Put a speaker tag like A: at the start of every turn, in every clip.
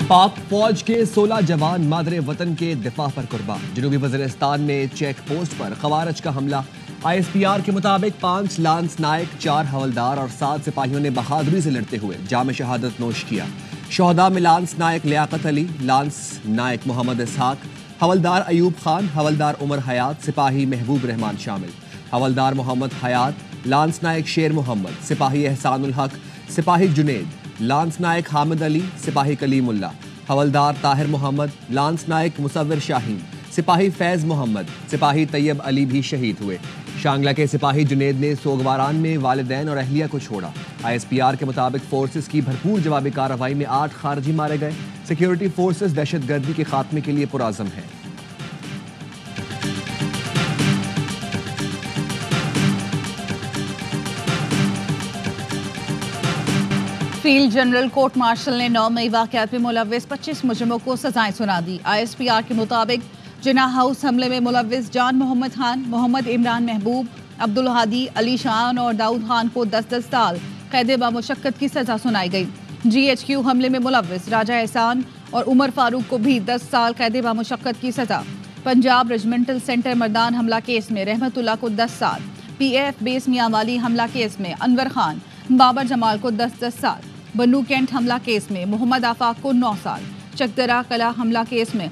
A: پاک فوج کے 16 جوان مادر وطن کے دفاع پر قربان۔ جنوبی وزیرستان میں چیک پوسٹ پر خوارج کا حملہ۔ ISPR کے مطابق 5 لانس نائک، 4 حولدار اور 7 سپاہیوں نے بہادری سے لڑتے ہوئے جام شہادت نوش کیا۔ شہداء میں لانس نائک لیاقت علی، لانس نائک محمد اسحاق، حولدار ایوب خان، حولدار عمر حیات، سپاہی محبوب رحمان شامل۔ حولدار محمد حیات، لانس نائک شیر محمد، سپاہی احسان الحق، سپاہی جنید، لانس نائک حامد علی، سپاہی کلیم اللہ، حولدار طاہر محمد، لانس نائک مصور شاہین، سپاہی فیض محمد، سپاہی طیب علی بھی شہید ہوئے۔ شانگلہ کے سپاہی جنید نے سوگواران میں والدین اور اہلیہ کو چھوڑا۔ ISPR کے مطابق فورسز کی بھرپور جوابی کارروائی میں 8 خارجی مارے گئے۔ سیکیورٹی فورسز دہشت گردی کے خاتمے کے لیے پرعزم ہیں۔
B: فیلڈ جنرل کورٹ مارشل نے 9 مئی واقعات میں ملوث 25 مجرموں کو سزائیں سنا دی۔ ISPR کے مطابق جناح ہاؤس حملے میں ملوث جان محمد خان، محمد عمران محبوب، عبدالہادی، علی شان اور داؤد خان کو 10 سال قید بامشقت کی سزا سنائی گئی۔ GHQ حملے میں ملوث راجہ احسان اور عمر فاروق کو بھی 10 سال قید بامشقت کی سزا۔ پنجاب ریجمنٹل سینٹر مردان حملہ کیس میں رحمت اللہ کو 10 سال۔ PAF بیس میاں والی حملہ کیس میں انور خان، بابر جمال کو 10 سال۔ بنو کینٹ حملہ کیس میں محمد آفاق کو 9 سال۔ چکدرا کلا حملہ کیس میں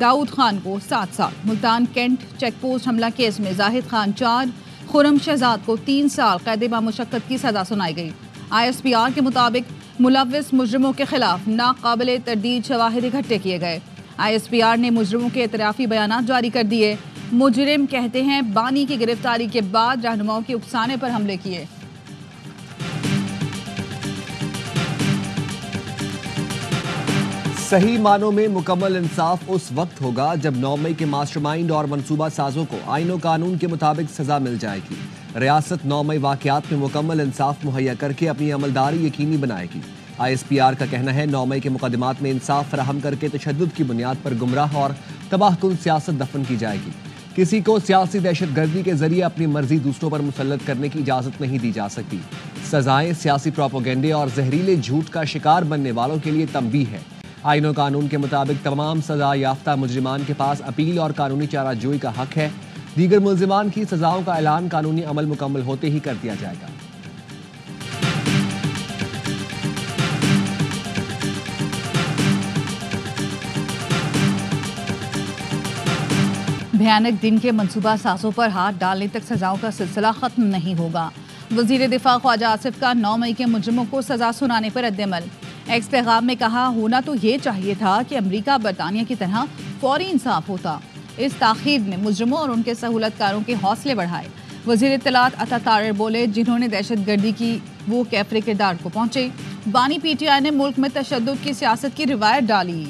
B: داؤد خان کو 7 سال۔ ملتان کینٹ چیک پوسٹ حملہ کیس میں زاہد خان 4، خرم شہزاد کو 3 سال قید بامشقت کی سزا سنائی گئی۔ ISPR کے مطابق ملوث مجرموں کے خلاف ناقابل تردید شواہد اکٹھے کیے گئے۔ ISPR نے مجرموں کے اعترافی بیانات جاری کر دیے۔ مجرم کہتے ہیں بانی کی گرفتاری کے بعد رہنماؤں کے اکسانے پر حملے کیے۔
A: صحیح معنوں میں مکمل انصاف اس وقت ہوگا جب 9 مئی کے ماسٹر مائنڈ اور منصوبہ سازوں کو آئین و قانون کے مطابق سزا مل جائے گی۔ ریاست 9 مئی واقعات میں مکمل انصاف مہیا کر کے اپنی عملداری یقینی بنائے گی۔ ISPR کا کہنا ہے 9 مئی کے مقدمات میں انصاف فراہم کر کے تشدد کی بنیاد پر گمراہ اور تباہ کن سیاست دفن کی جائے گی۔ کسی کو سیاسی دہشت گردی کے ذریعے اپنی مرضی دوسروں پر مسلط کرنے کی اجازت نہیں دی جا سکتی۔ سزائیں سیاسی پروپیگنڈے اور زہریلے جھوٹ کا شکار بننے والوں کے لیے تنبیہ ہے۔ آئین و قانون کے مطابق تمام سزا یافتہ مجرمان کے پاس اپیل اور قانونی چارہ جوئی کا حق ہے۔ دیگر ملزمان کی سزاؤں کا اعلان قانونی عمل مکمل ہوتے ہی کر دیا جائے گا۔
B: بھیانک دن کے منصوبہ سازوں پر ہاتھ ڈالنے تک سزاؤں کا سلسلہ ختم نہیں ہوگا۔ وزیر دفاع خواجہ آصف کا 9 مئی کے مجرموں کو سزا سنانے پر رد عمل۔ ایکس پیغام میں کہا، ہونا تو یہ چاہیے تھا کہ امریکہ برطانیہ کی طرح فوری انصاف ہوتا۔ اس تاخیر نے مجرموں اور ان کے سہولت کاروں کے حوصلے بڑھائے۔ وزیر اطلاعات عطا طاہر بولے، جنہوں نے دہشت گردی کی وہ کیفر کردار کو پہنچے۔ بانی PTI نے ملک میں تشدد کی سیاست کی روایت ڈالی۔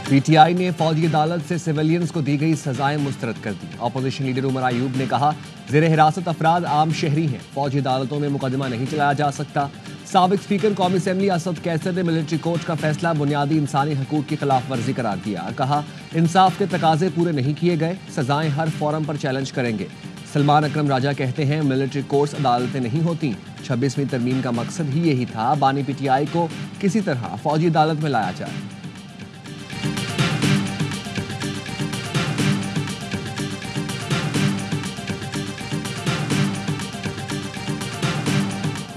A: PTI نے فوجی عدالت سے سیویلینز کو دی گئی سزائیں مسترد کر دی۔ اپوزیشن لیڈر عمر ایوب نے کہا، زیر حراست افراد عام شہری ہیں، فوجی عدالتوں میں مقدمہ نہیں چلایا جا سکتا۔ سابق اسپیکر قومی اسمبلی اسد کیسر نے ملٹری کورٹ کا فیصلہ بنیادی انسانی حقوق کی خلاف ورزی قرار دیا۔ کہا، انصاف کے تقاضے پورے نہیں کیے گئے، سزائیں ہر فورم پر چیلنج کریں گے۔ سلمان اکرم راجہ کہتے ہیں، ملٹری کورٹس عدالتیں نہیں ہوتی۔ 26ویں ترمیم کا مقصد ہی یہی تھا، بانی PTI کو کسی طرح فوجی عدالت میں لایا جائے۔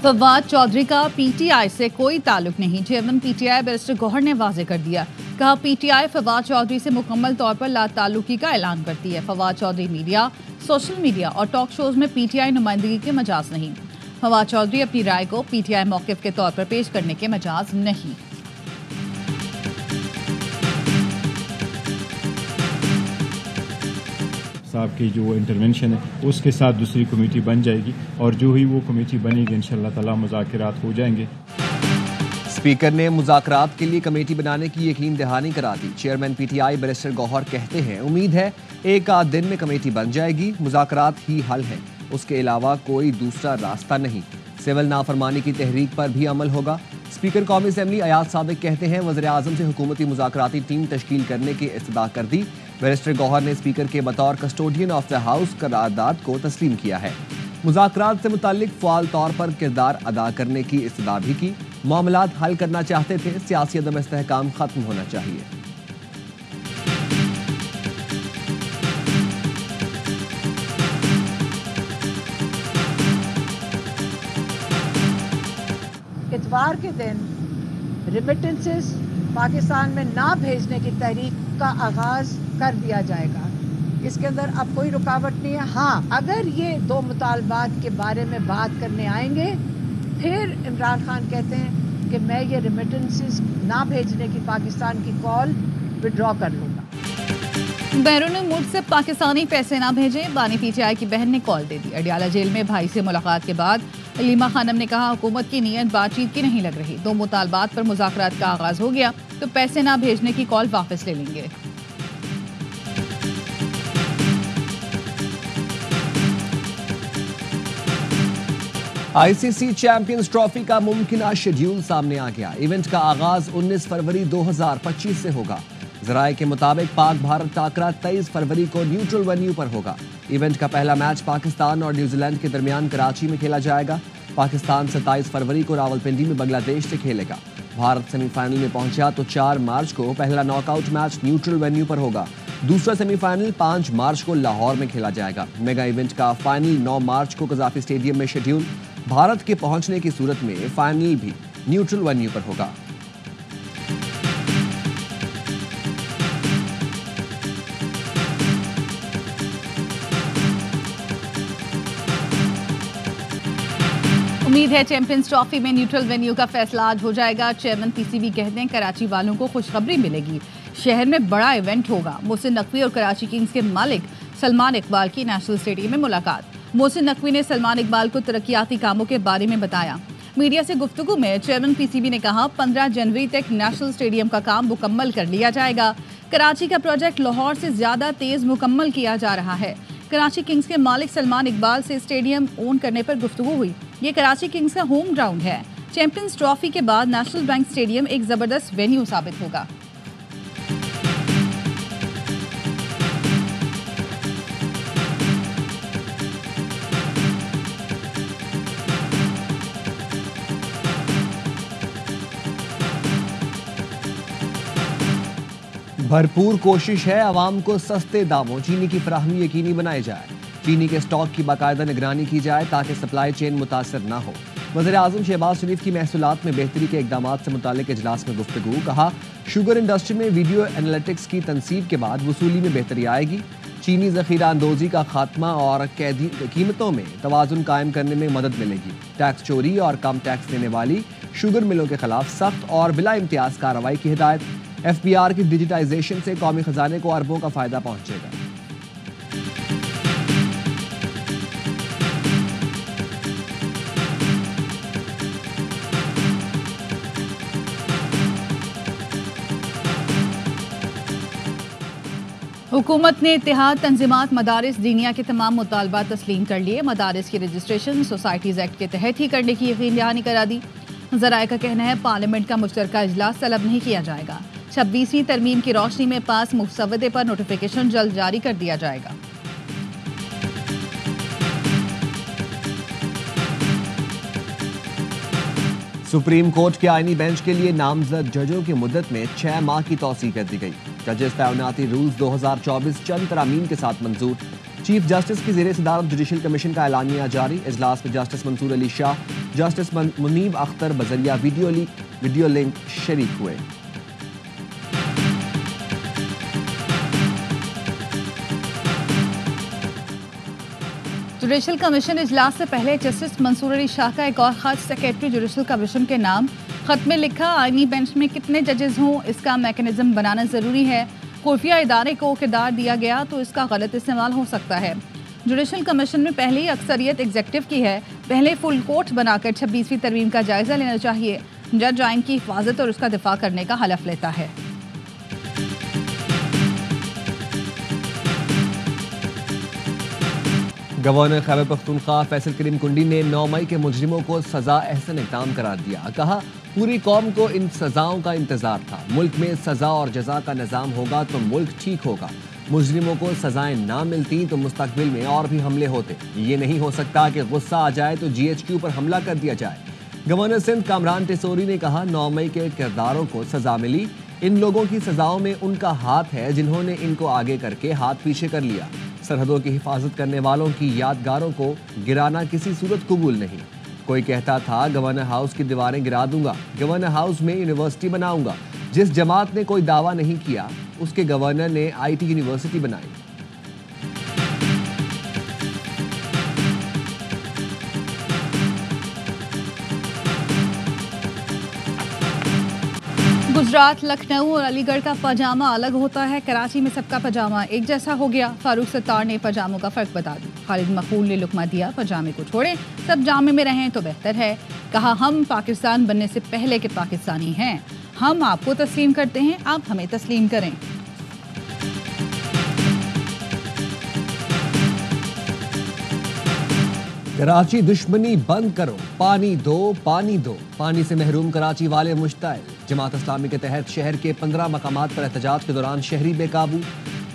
B: فواد چودھری کا PTI سے کوئی تعلق نہیں۔ چیئرمین PTI بیرسٹر گوہر نے واضح کر دیا۔ کہا، PTI فواد چودھری سے مکمل طور پر لا تعلقی کا اعلان کرتی ہے۔ Fawad Chaudhry media, social media اور ٹاک شوز میں PTI نمائندگی کے مجاز نہیں۔ فواد چودھری اپنی رائے کو PTI موقف کے طور پر پیش کرنے کے مجاز نہیں۔
C: صاحب کی جو انٹرونشن ہے اس کے ساتھ دوسری کمیٹی بن جائے گی، اور جو ہی وہ کمیٹی بنے گی انشاءاللہ تعالی مذاکرات ہو جائیں گے۔
A: اسپیکر نے مذاکرات کے لیے کمیٹی بنانے کی یقین دہانی کرا دی۔ چیئرمین PTI بیرسٹر گوہر کہتے ہیں، امید ہے ایک آدھ دن میں کمیٹی بن جائے گی، مذاکرات ہی حل ہے، اس کے علاوہ کوئی دوسرا راستہ نہیں۔ سول نافرمانی کی تحریک پر بھی عمل ہوگا۔ स्पीकर कौमी असम्बली अयाज सादिक कहते हैं वज़ीर आज़म से हुकूमती मुज़ाकराती टीम तश्कील करने की इस्तदा कर दी। बैरिस्टर गौहर ने स्पीकर के बतौर कस्टोडियन ऑफ द हाउस करारदाद को तस्लीम किया है। मुज़ाकरात से मुताल्लिक फ़आल तौर पर किरदार अदा करने की इस्तदा भी की। मामलात हल करना चाहते थे, सियासी अदम इस्तेहकाम खत्म होना चाहिए।
D: इतवार के दिन रिमिटेंसेस पाकिस्तान में ना भेजने की तहरीक का आगाज कर दिया जाएगा। इसके अंदर अब कोई रुकावट नहीं है। हाँ, अगर ये दो मुतालबात के बारे में बात करने आएंगे, फिर इमरान खान कहते हैं कि मैं ये रिमिटेंसेस ना भेजने की पाकिस्तान की कॉल विड्रॉ कर लूँगा।
B: बैरून मुल्क से पाकिस्तानी पैसे ना भेजें, बानी पीटीआई की बहन ने कॉल दे दी। अडियाला जेल में भाई से मुलाकात के बाद अलीमा खानम ने कहा हुकूमत की नीयत बातचीत की नहीं लग रही। दो मुतालबात पर मुज़ाकरात का आगाज हो गया तो पैसे ना भेजने की कॉल वापस ले लेंगे।
A: आईसीसी चैंपियंस ट्रॉफी का मुमकिन शेड्यूल सामने आ गया। इवेंट का आगाज 19 फरवरी 2025 से होगा। जराये के मुताबिक पाक भारत टाकरा 23 फरवरी को न्यूट्रल वेन्यू पर होगा। इवेंट का पहला मैच पाकिस्तान और न्यूजीलैंड के दरमियान कराची में खेला जाएगा। पाकिस्तान 27 फरवरी को रावलपिंडी में बांग्लादेश से खेलेगा। भारत सेमीफाइनल में पहुंचा तो 4 मार्च को पहला नॉकआउट मैच न्यूट्रल वेन्यू पर होगा। दूसरा सेमीफाइनल 5 मार्च को लाहौर में खेला जाएगा। मेगा इवेंट का फाइनल 9 मार्च को कज़ाफी स्टेडियम में शेड्यूल। भारत के पहुंचने की सूरत में फाइनल भी न्यूट्रल वेन्यू पर होगा।
B: उम्मीद है चैंपियंस ट्रॉफी में न्यूट्रल वेन्यू का फैसला आज हो जाएगा। चेयरमैन पीसीबी कहते हैं कराची वालों को खुशखबरी मिलेगी, शहर में बड़ा इवेंट होगा। मोहसिन नकवी और कराची किंग्स के मालिक सलमान इकबाल की नेशनल स्टेडियम में मुलाकात। मोहसिन नकवी ने सलमान इकबाल को तरक्याती कामों के बारे में बताया। मीडिया से गुफ्तगू में चेयरमैन पीसीबी ने कहा 15 जनवरी तक नेशनल स्टेडियम का काम मुकम्मल कर लिया जाएगा। कराची का प्रोजेक्ट लाहौर से ज्यादा तेज मुकम्मल किया जा रहा है। कराची किंग्स के मालिक सलमान इकबाल से स्टेडियम ओन करने पर गुफ्तगू हुई। ये कराची किंग्स का होम ग्राउंड है। चैंपियंस ट्रॉफी के बाद नेशनल बैंक स्टेडियम एक जबरदस्त वेन्यू साबित होगा।
A: भरपूर कोशिश है अवाम को सस्ते दामों चीनी की फराहमी यकीनी बनाई जाए। चीनी के स्टॉक की बाकायदा निगरानी की जाए ताकि सप्लाई चेन मुतासर न हो। वज़ीर आज़म शहबाज शरीफ की महसूलात में बेहतरी के इक़दामात से मुताल्लिक़ इजलास में गुफ्तगू। कहा शुगर इंडस्ट्री में वीडियो एनालिटिक्स की तनसीब के बाद वसूली में बेहतरी आएगी। चीनी ज़ख़ीरा अंदोज़ी का खात्मा और कीमतों में तवाज़ुन कायम करने में मदद मिलेगी। टैक्स चोरी और कम टैक्स देने वाली शुगर मिलों के खिलाफ सख्त और बिला इम्तियाज़ कार्रवाई की हिदायत। FBR की डिजिटाइजेशन से कौमी खजाने को अरबों का फ़ायदा पहुँचेगा।
B: हुकूमत ने इत्तेहाद तंजीमात मदारिस दीनिया के तमाम मुतालबात तस्लीम कर लिए। मदारिस की रजिस्ट्रेशन सोसाइटीज़ एक्ट के तहत ही करने की यकीन दहानी करा दी। ज़राए का कहना है पार्लियामेंट का मुश्तरका इजलास तलब नहीं किया जाएगा। 26वीं तरमीम की रोशनी में पास मुसवदे पर नोटिफिकेशन जल्द जारी कर दिया जाएगा।
A: सुप्रीम कोर्ट के आईनी बेंच के लिए नामजद जजों की मुद्दत में 6 माह की तौसीह कर दी गई। जजेस तैनाती रूल्स 2024 चंद तरामीम के साथ मंजूर। चीफ जस्टिस की ज़ेरे सदारत जुडिशल कमीशन का एलानिया जारी। इजलास में जस्टिस मंसूर अली शाह, जस्टिस मुनीब अख्तर बजरिया वीडियो लिंक शरीक हुए।
B: जुडिशल कमीशन इजलास से पहले जस्टिस मंसूर अली शाह का एक और खत सेक्रेटरी जुडिशल कमीशन के नाम। खत में लिखा आईनी बेंच में कितने जजेस हों इसका मैकेनिज्म बनाना ज़रूरी है। खुफिया इदारे को किरदार दिया गया तो इसका गलत इस्तेमाल हो सकता है। जुडिशल कमीशन में पहले ही अक्सरियत एग्जेक्टिव की है। पहले फुल कोर्ट बनाकर 26वीं तरमीम का जायजा लेना चाहिए। जज आइन की हिफाजत और उसका दिफा करने का हलफ लेता है।
A: गवर्नर खैबर पख्तूनख्वा फैसल करीम कुंडी ने 9 मई के मुजरिमों को सजा एहसन इक़दाम करार दिया। कहा पूरी कौम को इन सजाओं का इंतजार था। मुल्क में सजा और जजा का निज़ाम होगा तो मुल्क ठीक होगा। मुजरिमों को सजाएं ना मिलती तो मुस्तकबिल में और भी हमले होते। ये नहीं हो सकता कि गुस्सा आ जाए तो GHQ पर हमला कर दिया जाए। गवर्नर सिंध कामरान टेसोरी ने कहा, 9 मई के किरदारों को सजा मिली। इन लोगों की सजाओं में उनका हाथ है जिन्होंने इनको आगे करके हाथ पीछे कर लिया। सरहदों की हिफाजत करने वालों की यादगारों को गिराना किसी सूरत कबूल नहीं। कोई कहता था गवर्नर हाउस की दीवारें गिरा दूंगा, गवर्नर हाउस में यूनिवर्सिटी बनाऊंगा। जिस जमात ने कोई दावा नहीं किया उसके गवर्नर ने IT यूनिवर्सिटी बनाई।
B: गुजरात, लखनऊ और अलीगढ़ का पजामा अलग होता है। कराची में सबका पजामा एक जैसा हो गया। फारूक सत्तार ने पजामों का फर्क बता दिया। खालिद मखबूल ने लुकमा दिया, पजामे को छोड़ें, सब जामे में रहें तो बेहतर है। कहा, हम पाकिस्तान बनने से पहले के पाकिस्तानी हैं। हम आपको तस्लीम करते हैं, आप हमें तस्लीम करें।
A: कराची दुश्मनी बंद करो, पानी दो, पानी दो। पानी से महरूम कराची वाले मुश्ताइल। जमात इस्लामी के तहत शहर के 15 मकामात पर एहतजाज के दौरान शहरी बेकाबू।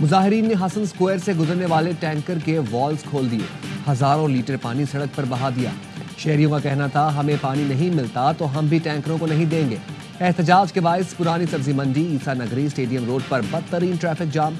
A: मुजाहिरीन ने हसन स्क्वायर से गुजरने वाले टैंकर के वॉल्स खोल दिए। हजारों लीटर पानी सड़क पर बहा दिया। शहरियों का कहना था, हमें पानी नहीं मिलता तो हम भी टैंकरों को नहीं देंगे। एहतजाज के बायस पुरानी सब्जी मंडी, ईसा नगरी, स्टेडियम रोड पर बदतरीन ट्रैफिक जाम।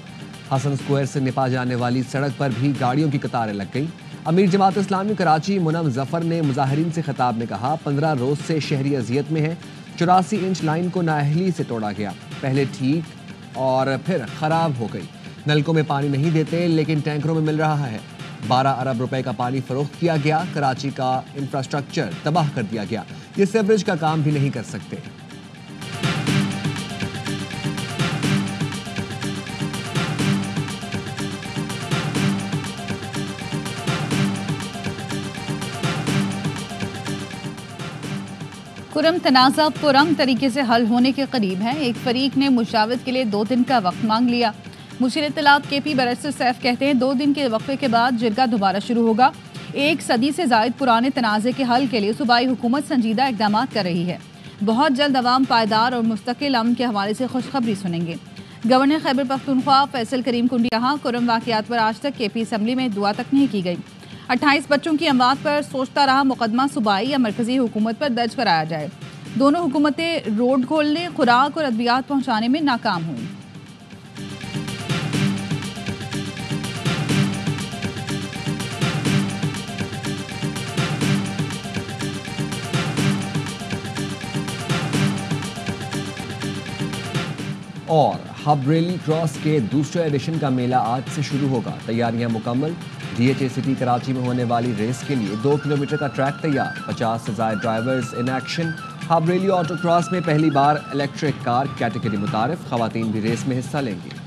A: हसन स्क्वायर से निपा जाने वाली सड़क पर भी गाड़ियों की कतारें लग गई। अमीर जमात इस्लामी कराची मुनम जफर ने मुजाहिरीन से खिताब में कहा, 15 रोज से शहरी अजियत में है। 84 इंच लाइन को नाअहली से तोड़ा गया, पहले ठीक और फिर खराब हो गई। नलकों में पानी नहीं देते लेकिन टैंकरों में मिल रहा है। 12 अरब रुपए का पानी फरोख्त किया गया। कराची का इंफ्रास्ट्रक्चर तबाह कर दिया गया। ये सीवरेज का काम भी नहीं कर सकते।
B: कुरम तनाज़ा पुरम तरीके से हल होने के करीब है। एक फरीक ने मुशावरत के लिए 2 दिन का वक्त मांग लिया। मुशीर इत्तलात KP बैरिस्टर सैफ कहते हैं, 2 दिन के वक्फे के बाद जिरगा दोबारा शुरू होगा। 1 सदी से जायद पुराने तनाज़े के हल के लिए सूबाई हुकूमत संजीदा इक़दाम कर रही है। बहुत जल्द अवाम पायदार और मुस्तकिल अमन के हवाले से खुशखबरी सुनेंगे। गवर्नर खैबर पख्तूनख्वा फैसल करीम कुंडी कहा, कुरम वाक़यात पर आज तक KP असम्बली में दुआ तक नहीं की गई। 28 बच्चों की अमवात पर सोचता रहा मुकदमा सूबाई या मरकजी हुकूमत पर दर्ज कराया जाए। दोनों हुकूमतें रोड खोलने, खुराक और अद्वियात पहुंचाने में नाकाम हुई।
A: और हबरेली क्रॉस के दूसरे एडिशन का मेला आज से शुरू होगा। तैयारियां मुकम्मल। DHA सिटी कराची में होने वाली रेस के लिए 2 किलोमीटर का ट्रैक तैयार। 50 से ज़ायद ड्राइवर्स इन एक्शन। हबरेली ऑटो क्रॉस में पहली बार इलेक्ट्रिक कार कैटेगरी मुतारिफ। खवातीन भी रेस में हिस्सा लेंगी।